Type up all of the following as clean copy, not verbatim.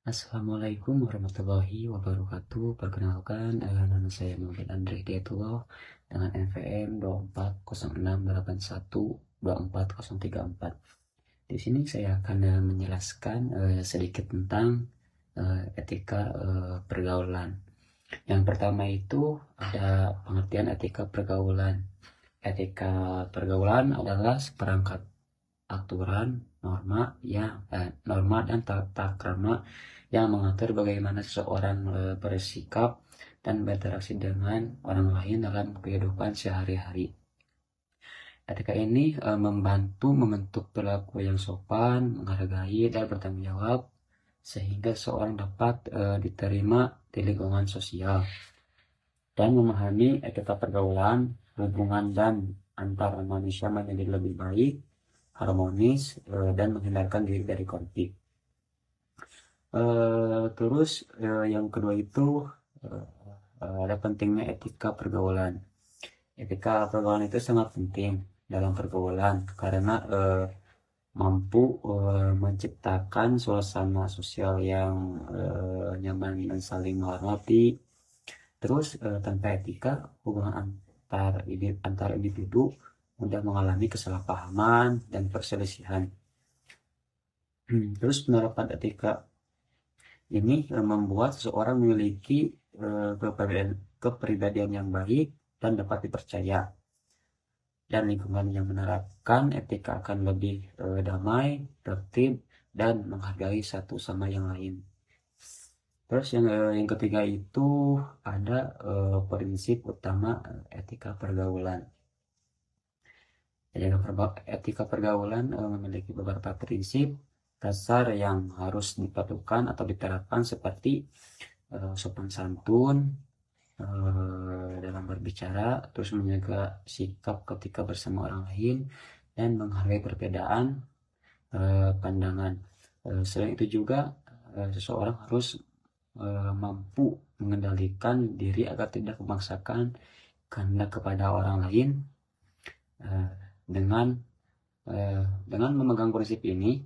Assalamualaikum warahmatullahi wabarakatuh. Perkenalkan, nama saya Muhammad Andre Diatullah dengan NPM 240681240034. Di sini saya akan menjelaskan sedikit tentang etika pergaulan. Yang pertama itu ada pengertian etika pergaulan. Etika pergaulan adalah seperangkat aturan, norma dan tata krama yang mengatur bagaimana seseorang bersikap dan berinteraksi dengan orang lain dalam kehidupan sehari-hari. Etika ini membantu membentuk perilaku yang sopan, menghargai, dan bertanggung jawab sehingga seorang dapat diterima di lingkungan sosial dan memahami etika pergaulan, hubungan dan antar manusia menjadi lebih baik, harmonis, dan menghindarkan diri dari konflik. Terus yang kedua itu ada pentingnya etika pergaulan. Etika pergaulan itu sangat penting dalam pergaulan karena mampu menciptakan suasana sosial yang nyaman dan saling menghormati. Terus tanpa etika, hubungan antar individu mudah mengalami kesalahpahaman dan perselisihan. Terus penerapan etika ini membuat seseorang memiliki kepribadian yang baik dan dapat dipercaya. Dan lingkungan yang menerapkan etika akan lebih damai, tertib, dan menghargai satu sama yang lain. Terus yang ketiga itu ada prinsip utama etika pergaulan. Etika pergaulan memiliki beberapa prinsip dasar yang harus dipadukan atau diterapkan seperti sopan santun dalam berbicara, terus menjaga sikap ketika bersama orang lain, dan menghargai perbedaan pandangan. Selain itu juga seseorang harus mampu mengendalikan diri agar tidak memaksakan kehendak kepada orang lain. Dengan memegang prinsip ini,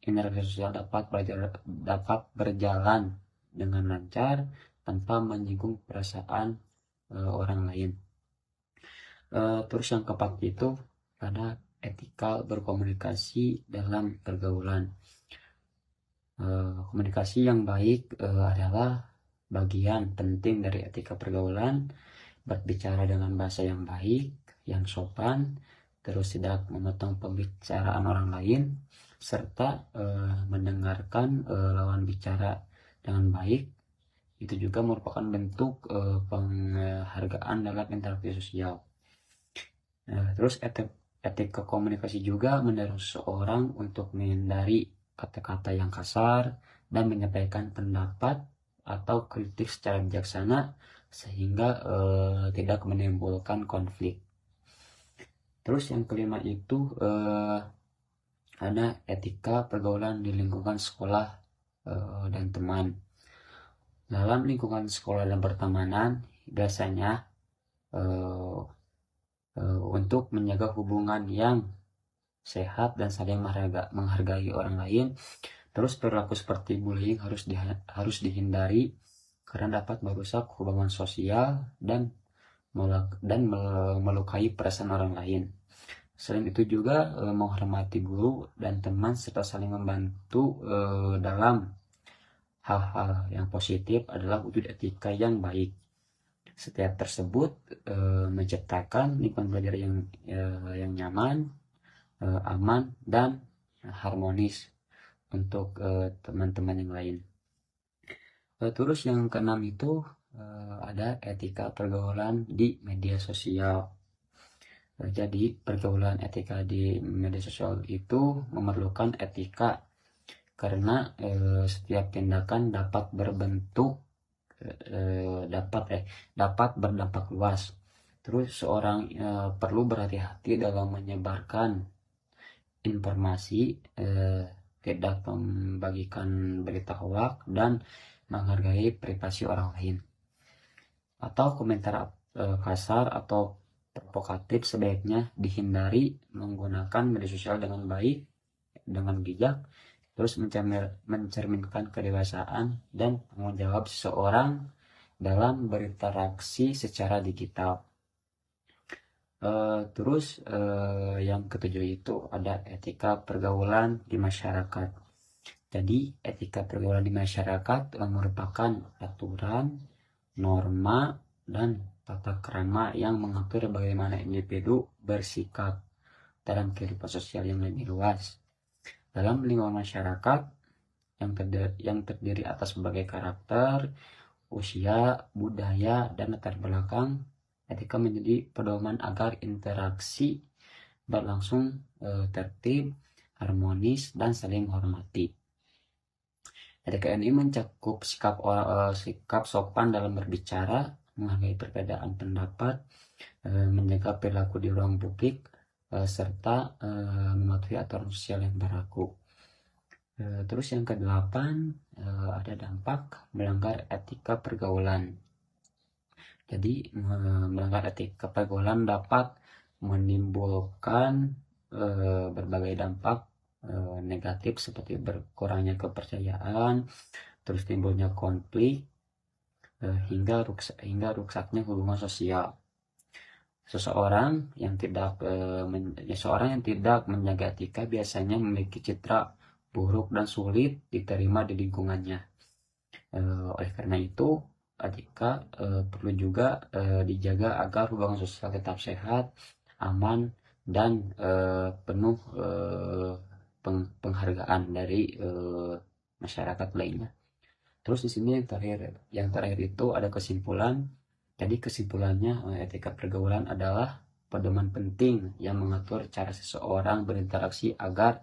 interaksi sosial dapat berjalan dengan lancar tanpa menyinggung perasaan orang lain. Terus yang keempat itu ada etika berkomunikasi dalam pergaulan. Komunikasi yang baik adalah bagian penting dari etika pergaulan. Berbicara dengan bahasa yang baik, yang sopan, terus tidak memotong pembicaraan orang lain, serta mendengarkan lawan bicara dengan baik. Itu juga merupakan bentuk penghargaan dalam interaksi sosial. Terus etika komunikasi juga mendorong seseorang untuk menghindari kata-kata yang kasar dan menyampaikan pendapat atau kritik secara bijaksana sehingga tidak menimbulkan konflik. Terus yang kelima itu ada etika pergaulan di lingkungan sekolah dan teman. Dalam lingkungan sekolah dan pertemanan biasanya untuk menjaga hubungan yang sehat dan saling menghargai orang lain, terus perilaku seperti bullying harus dihindari karena dapat merusak hubungan sosial dan melukai perasaan orang lain. Selain itu juga menghormati guru dan teman serta saling membantu dalam hal-hal yang positif adalah wujud etika yang baik. Setiap tersebut menciptakan lingkungan belajar yang nyaman, aman, dan harmonis untuk teman-teman yang lain. Terus yang keenam itu ada etika pergaulan di media sosial. Jadi pergaulan etika di media sosial itu memerlukan etika karena setiap tindakan dapat berdampak luas. Terus seorang perlu berhati-hati dalam menyebarkan informasi, tidak membagikan berita hoax dan menghargai privasi orang lain. Atau komentar kasar atau provokatif sebaiknya dihindari. Menggunakan media sosial dengan baik, dengan bijak, terus mencerminkan kedewasaan dan tanggung jawab seseorang dalam berinteraksi secara digital. Terus yang ketujuh itu ada etika pergaulan di masyarakat. Jadi etika pergaulan di masyarakat merupakan aturan, norma, dan tata krama yang mengatur bagaimana individu bersikap dalam kehidupan sosial yang lebih luas. Dalam lingkungan masyarakat yang terdiri atas berbagai karakter, usia, budaya, dan latar belakang, etika menjadi pedoman agar interaksi berlangsung tertib, harmonis, dan saling menghormati. Etika ini mencakup sikap sopan dalam berbicara, menghargai perbedaan pendapat, menjaga perilaku di ruang publik, serta mematuhi aturan sosial yang berlaku. Terus yang kedelapan, ada dampak melanggar etika pergaulan. Jadi melanggar etika pergaulan dapat menimbulkan berbagai dampak negatif seperti berkurangnya kepercayaan, terus timbulnya konflik, hingga rusaknya hubungan sosial. Seseorang yang tidak menjaga etika biasanya memiliki citra buruk dan sulit diterima di lingkungannya. Oleh karena itu, etika perlu juga dijaga agar hubungan sosial tetap sehat, aman, dan penuh penghargaan dari masyarakat lainnya. Terus di sini yang terakhir itu ada kesimpulan. Jadi kesimpulannya, etika pergaulan adalah pedoman penting yang mengatur cara seseorang berinteraksi agar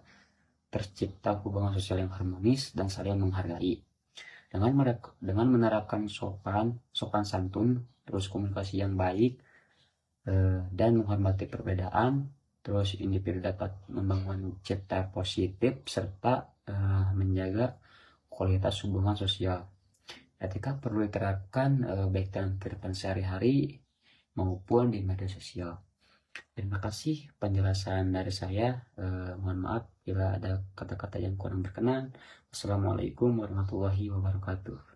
tercipta hubungan sosial yang harmonis dan saling menghargai. Dengan menerapkan sopan santun, terus komunikasi yang baik, dan menghormati perbedaan, terus individu dapat membangun citra positif serta menjaga kualitas hubungan sosial. Etika perlu diterapkan baik dalam kehidupan sehari-hari maupun di media sosial. Terima kasih penjelasan dari saya. Mohon maaf bila ada kata-kata yang kurang berkenan. Assalamualaikum warahmatullahi wabarakatuh.